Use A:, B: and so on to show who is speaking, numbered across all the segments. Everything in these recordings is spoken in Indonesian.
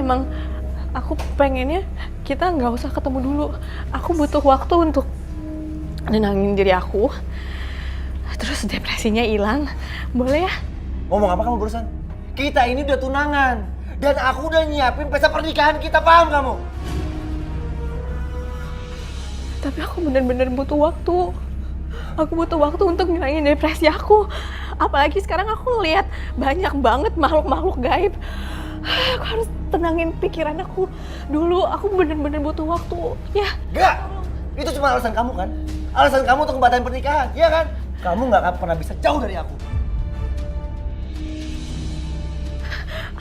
A: emang aku pengennya kita nggak usah ketemu dulu. Aku butuh waktu untuk nenangin diri aku. Terus depresinya hilang. Boleh ya?
B: Ngomong apa kamu barusan? Kita ini udah tunangan. Dan aku udah nyiapin pesta pernikahan kita, paham kamu?
A: Tapi aku bener-bener butuh waktu. Aku butuh waktu untuk ngilangin depresi aku. Apalagi sekarang aku lihat banyak banget makhluk-makhluk gaib. Aku harus tenangin pikiran aku dulu. Aku bener-bener butuh waktu. Ya.
B: Gak! Itu cuma alasan kamu kan? Alasan kamu untuk ngebatalin pernikahan, iya kan? Kamu gak akan pernah bisa jauh dari aku.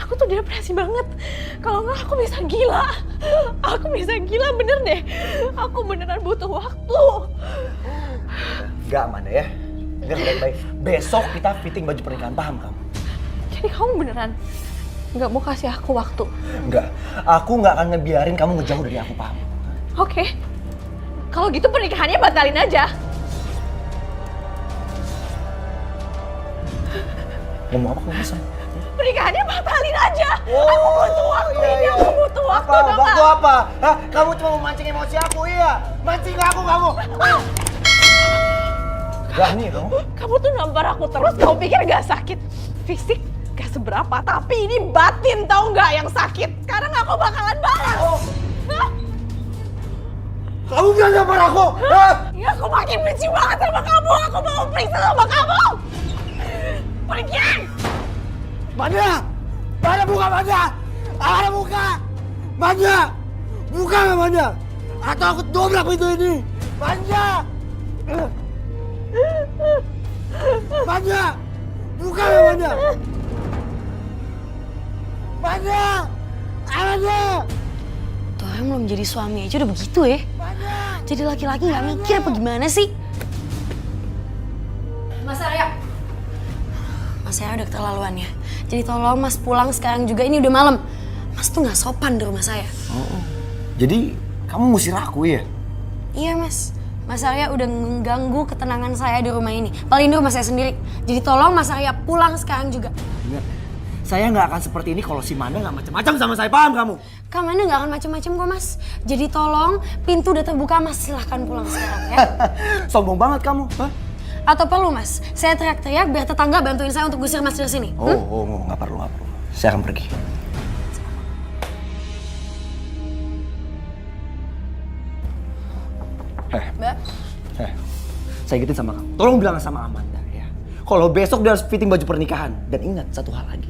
A: Aku tuh depresi banget. Kalau nggak aku bisa gila. Aku bisa gila bener deh. Aku beneran butuh waktu.
B: Gak, Amanda ya. Dengar baik-baik. Besok kita fitting baju pernikahan, paham kamu?
A: Jadi kamu beneran nggak mau kasih aku waktu?
B: Enggak. Aku nggak akan ngebiarin kamu ngejauh dari aku, paham?
A: Oke. Kalau gitu pernikahannya batalin aja.
B: Ngomong apa kamu bisa?
A: Pernikahannya batalin aja. Aku butuh waktu ini. Aku butuh waktu.
B: Apa? Waktu apa? Hah? Kamu cuma mau mancing emosi aku, iya? Mancing aku kamu. Berani kamu?
A: Kamu tuh nampar aku terus. Kamu pikir gak sakit? Fisik gak seberapa. Tapi ini batin tau gak yang sakit. Sekarang aku bakalan balas. Hah?
B: Kamu bilang nampar aku? Hah?
A: Ya aku makin benci banget sama kamu. Aku mau periksa sama kamu. Pergi!
B: Manda! Manda buka Manda! Manda buka! Manda! Buka nggak Manda? Atau aku dobrak pintu ini! Manda! Manda! Buka nggak Manda? Manda! Manda!
C: Tuh orang belum jadi suami aja udah begitu ya.
B: Manda!
C: Jadi laki-laki nggak mikir apa gimana sih? Mas Arya. Mas Arya udah keterlaluan ya. Jadi tolong Mas pulang sekarang juga, ini udah malam. Mas tuh nggak sopan di rumah saya.
B: Oh. Jadi kamu ngusir aku ya?
C: Iya Mas. Mas Arya udah mengganggu ketenangan saya di rumah ini. Paling di rumah saya sendiri. Jadi tolong Mas Arya pulang sekarang juga.
B: Ingat, saya nggak akan seperti ini kalau si Manda nggak macam-macam sama saya, paham kamu?
C: Kak Manda nggak akan macam-macam kok Mas. Jadi tolong, pintu udah terbuka Mas, silahkan pulang sekarang ya.
B: Sombong banget kamu, hah?
C: Atau perlu Mas, saya teriak-teriak biar tetangga bantuin saya untuk gusir Mas dari sini.
B: Nggak perlu, nggak perlu. Saya akan pergi.
C: Mbak.
B: Saya ingetin sama kamu. Tolong bilang sama Amanda ya. Kalau besok dia harus fitting baju pernikahan. Dan ingat satu hal lagi.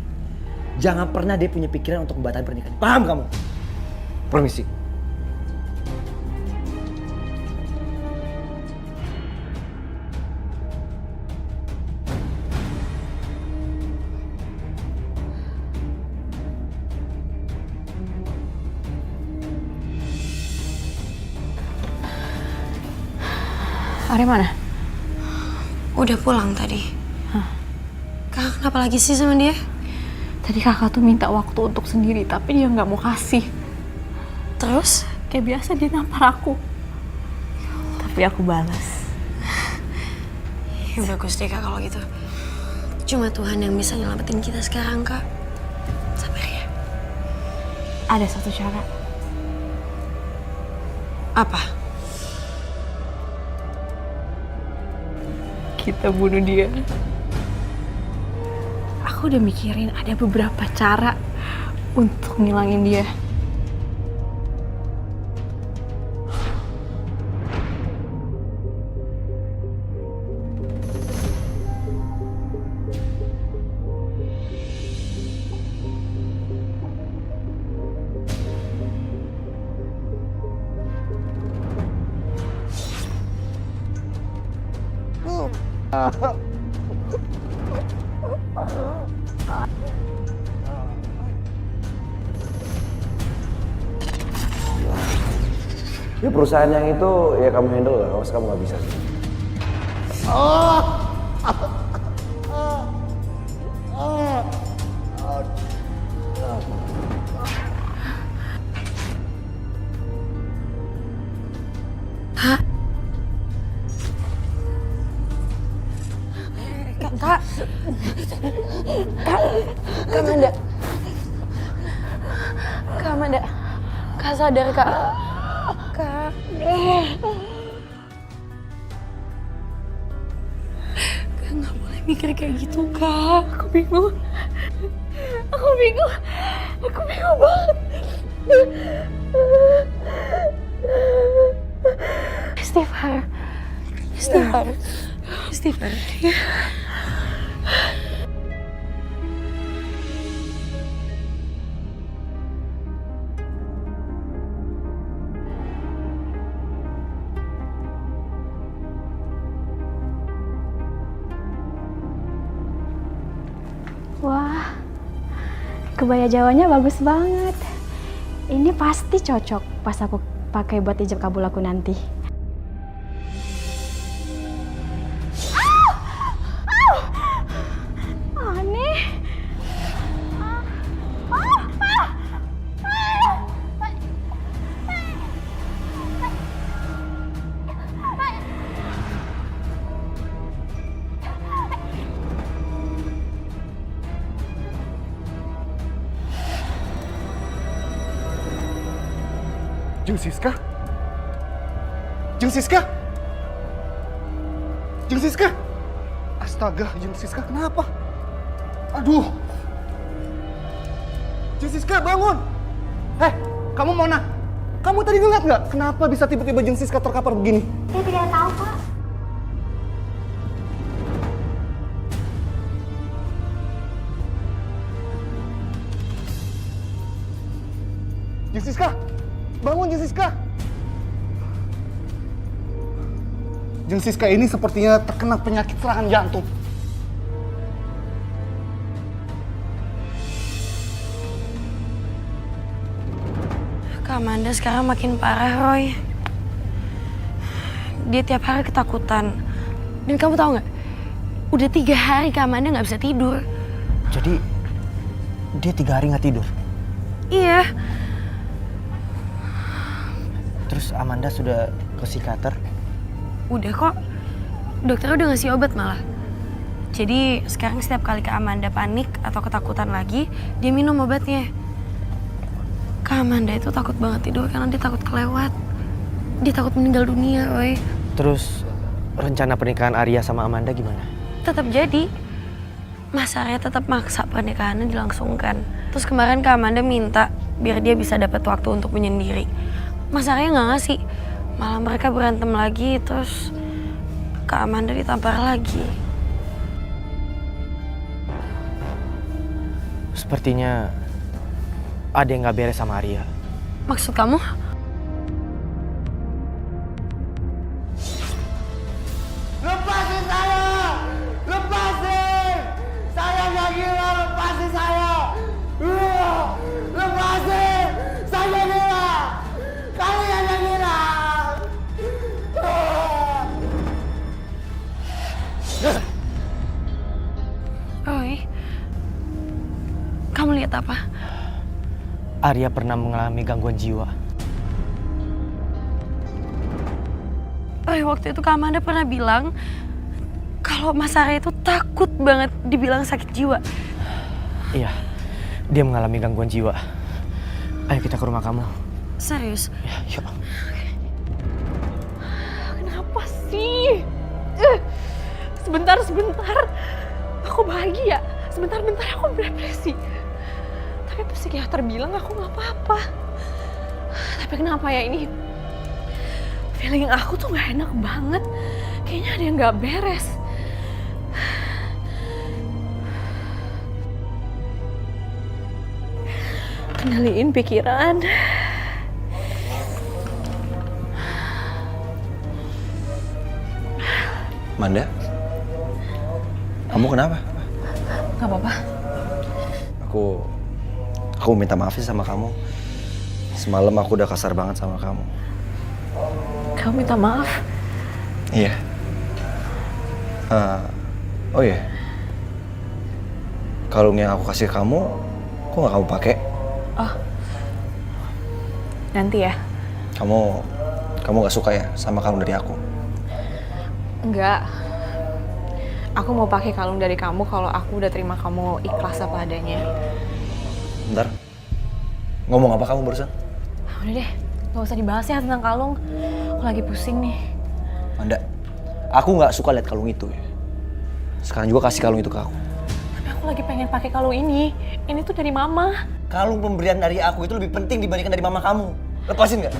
B: Jangan pernah dia punya pikiran untuk membatalkan pernikahan. Paham kamu? Permisi.
A: Ari mana?
C: Udah pulang tadi.
A: Hah?
C: Kakak kenapa lagi sih sama dia?
A: Tadi kakak tuh minta waktu untuk sendiri, tapi dia nggak mau kasih.
C: Terus?
A: Kayak biasa dia nampar aku. Tapi aku balas.
C: Ya bagus deh Kak kalau gitu. Cuma Tuhan yang bisa nyelamatin kita sekarang Kak. Sabar ya.
A: Ada satu cara.
C: Apa?
A: Kita bunuh dia. Aku udah mikirin ada beberapa cara untuk ngilangin dia.
B: Ya perusahaan yang itu ya kamu handle lah, kalau kamu nggak bisa.
C: Kak Manda. Kak Amanda. Kak sadar, Kak. Kak. Kak nggak boleh mikir kayak gitu, Kak.
A: Aku bingung. Aku bingung. Aku bingung banget.
C: Istighfar. Istighfar. Istighfar.
D: Wah, kebaya Jawanya bagus banget. Ini pasti cocok pas aku pakai buat ijab kabul aku nanti. Aneh.
E: Jeng Siska? Jeng Siska? Jeng Siska? Astaga, Jeng Siska kenapa? Aduh. Jeng Siska bangun. Heh, kamu Mona. Kamu tadi ngeliat nggak kenapa bisa tiba-tiba Jeng Siska terkapar begini?
D: Saya tidak tahu, Pak.
E: Jeng Siska, bangun Jeng Siska. Jeng Siska ini sepertinya terkena penyakit serangan jantung.
C: Kak Amanda sekarang makin parah, Roy. Dia tiap hari ketakutan. Dan kamu tahu nggak? Udah 3 hari Kak Amanda nggak bisa tidur.
B: Jadi dia 3 hari nggak tidur.
C: Iya.
B: Terus Amanda sudah ke psikiater.
C: Udah kok. Dokter udah ngasih obat malah. Jadi sekarang setiap kali Kak Amanda panik atau ketakutan lagi, dia minum obatnya. Kak Amanda itu takut banget tidur karena dia takut kelewat. Dia takut meninggal dunia, Roy.
B: Terus rencana pernikahan Arya sama Amanda gimana?
C: Tetap jadi. Mas Arya tetap maksa pernikahannya dilangsungkan. Terus kemarin Kak Amanda minta biar dia bisa dapat waktu untuk menyendiri. Mas Arya nggak ngasih. Malah mereka berantem lagi, terus Kak Amanda ditampar lagi.
B: Sepertinya ada yang nggak beres sama Arya.
C: Maksud kamu?
E: Lepasin saya! Lepasin! Saya nggak gila, lepasin saya! Lepasin! Saya nggak gila! Kalian yang gila!
C: Roy, kamu lihat apa?
B: Arya pernah mengalami gangguan jiwa.
C: Roy, waktu itu Kak Amanda pernah bilang kalau Mas Arya itu takut banget dibilang sakit jiwa.
B: Iya, dia mengalami gangguan jiwa. Ayo kita ke rumah kamu.
C: Serius?
B: Ya, yuk.
A: Kenapa sih? Sebentar. Aku bahagia. Sebentar aku depresi. Tapi psikiater bilang aku nggak apa-apa. Tapi kenapa ya ini? Feeling aku tuh nggak enak banget. Kayaknya ada yang nggak beres. Kendaliin pikiran.
B: Amanda, kamu kenapa?
A: Gak apa-apa.
B: Aku minta maaf sih sama kamu. Semalam aku udah kasar banget sama kamu.
A: Kamu minta maaf?
B: Iya. Oh iya. Kalung yang aku kasih kamu, kok nggak kamu pakai?
A: Oh. Nanti ya?
B: Kamu nggak suka ya sama kalung dari aku?
A: Enggak. Aku mau pakai kalung dari kamu kalau aku udah terima kamu ikhlas apa adanya.
B: Bentar. Ngomong apa kamu barusan?
A: Udah deh, gak usah dibahas ya tentang kalung. Aku lagi pusing nih.
B: Amanda, aku nggak suka lihat kalung itu ya. Sekarang juga kasih kalung itu ke aku.
A: Tapi aku lagi pengen pakai kalung ini. Ini tuh dari mama.
B: Kalung pemberian dari aku itu lebih penting dibandingkan dari mama kamu. Lepasin nggak?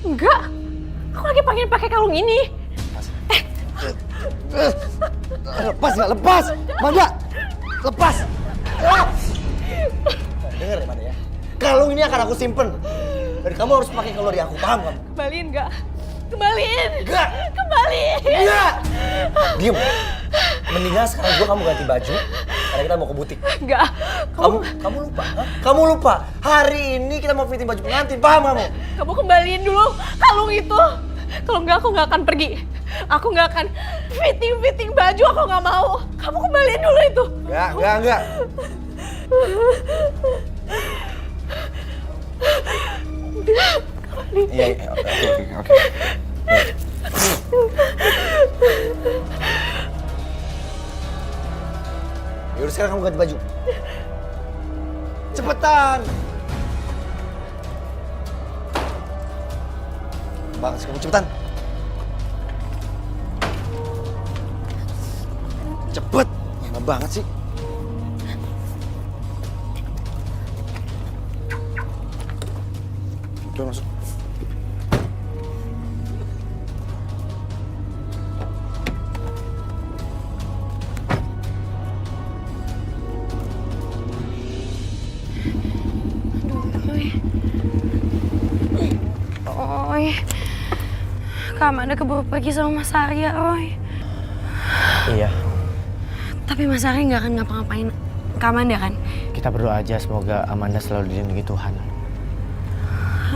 A: Enggak. Aku lagi pengen pakai kalung ini.
B: Lepas nggak? Lepas! Amanda! Lepas! Dengar ya, Amanda ya. Kalung ini akan aku simpen. Dan kamu harus pakai kalung dari aku, paham kamu?
A: Kembaliin nggak? Kembaliin!
B: Enggak!
A: Kembaliin!
B: Enggak! Diam. Mendingan sekarang juga kamu ganti baju, karena kita mau ke butik.
A: Enggak.
B: Kamu lupa? Hah? Kamu lupa? Hari ini kita mau fitting baju pengantin, paham kamu?
A: Kamu kembaliin dulu kalung itu. Kalau enggak, aku nggak akan pergi. Aku nggak akan fitting baju, aku nggak mau. Kamu kembaliin dulu itu.
B: Enggak. Iya, oke. Yaudah sekarang kamu ganti baju. Cepetan! Banget sih kamu, cepetan! Cepet! Lama banget sih. Udah masuk.
C: Roy, Kak Amanda keburu pergi sama Mas Arya, Roy.
F: Iya,
C: Tapi Mas Arya nggak akan ngapa-ngapain Kak Amanda kan?
F: kita berdoa aja semoga Amanda selalu dilindungi Tuhan.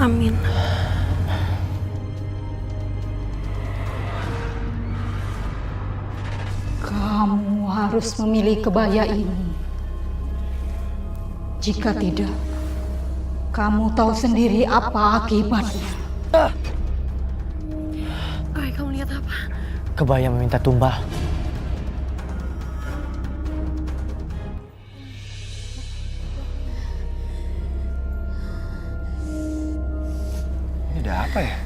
C: Amin.
G: Kamu harus memilih kebaya ini. Jika tidak, kamu tahu sendiri apa akibatnya.
C: Roy, kamu lihat apa?
F: Kebaya meminta tumbal.
B: Ini ada apa ya?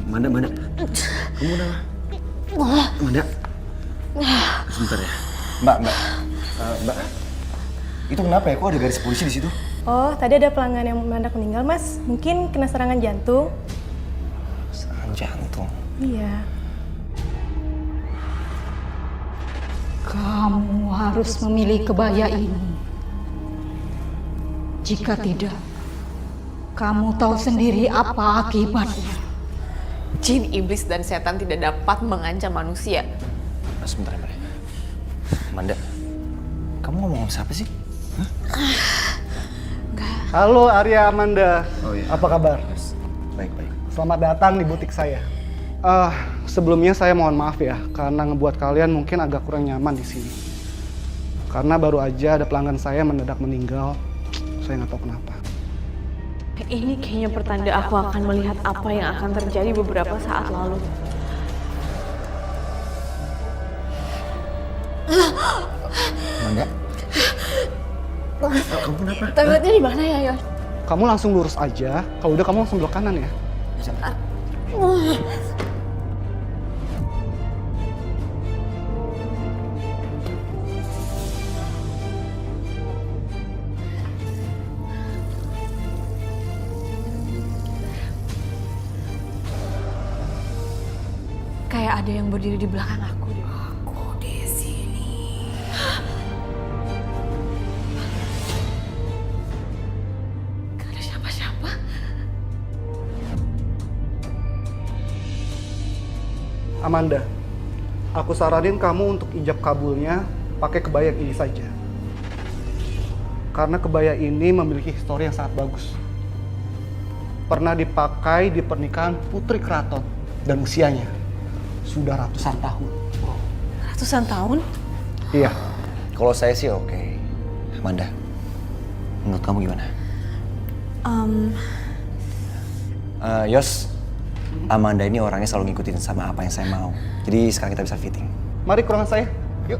B: Amanda. Kamu udah? Amanda. Sebentar ya. Mbak. Mbak. Itu kenapa ya? Kok ada garis polisi di situ?
H: Oh, tadi ada pelanggan yang mendadak meninggal, Mas. Mungkin kena serangan jantung.
B: Serangan jantung.
H: Iya.
G: Kamu harus memilih kebaya ini. Jika tidak, kamu tahu sendiri apa akibatnya.
A: Jin, iblis, dan setan tidak dapat mengancam manusia.
B: Sebentar, Mbak. Amanda, kamu ngomong sama siapa sih?
E: Halo Arya Amanda.
B: Oh, iya.
E: Apa kabar?
B: Baik.
E: Selamat datang di butik saya. Sebelumnya saya mohon maaf ya, karena ngebuat kalian mungkin agak kurang nyaman di sini. Karena baru aja ada pelanggan saya mendadak meninggal, saya nggak tahu kenapa.
A: Ini kayaknya pertanda aku akan melihat apa yang akan terjadi beberapa saat lalu.
B: Amanda? Kamu kenapa?
A: Toiletnya di mana ya, Yos?
E: Kamu langsung lurus aja, kalau udah kamu langsung belok kanan ya.
A: Kayak ada yang berdiri di belakang aku deh. Aku di sini. Gak ada siapa-siapa.
E: Amanda, aku saranin kamu untuk ijab kabulnya pakai kebaya ini saja. Karena kebaya ini memiliki histori yang sangat bagus. Pernah dipakai di pernikahan Putri Keraton dan usianya sudah ratusan tahun.
A: Ratusan tahun?
E: Iya.
B: Kalau saya sih oke. Amanda, menurut kamu gimana? Yos, Amanda ini orangnya selalu ngikutin sama apa yang saya mau. Jadi sekarang kita bisa fitting.
E: Mari ke ruangan saya. Yuk.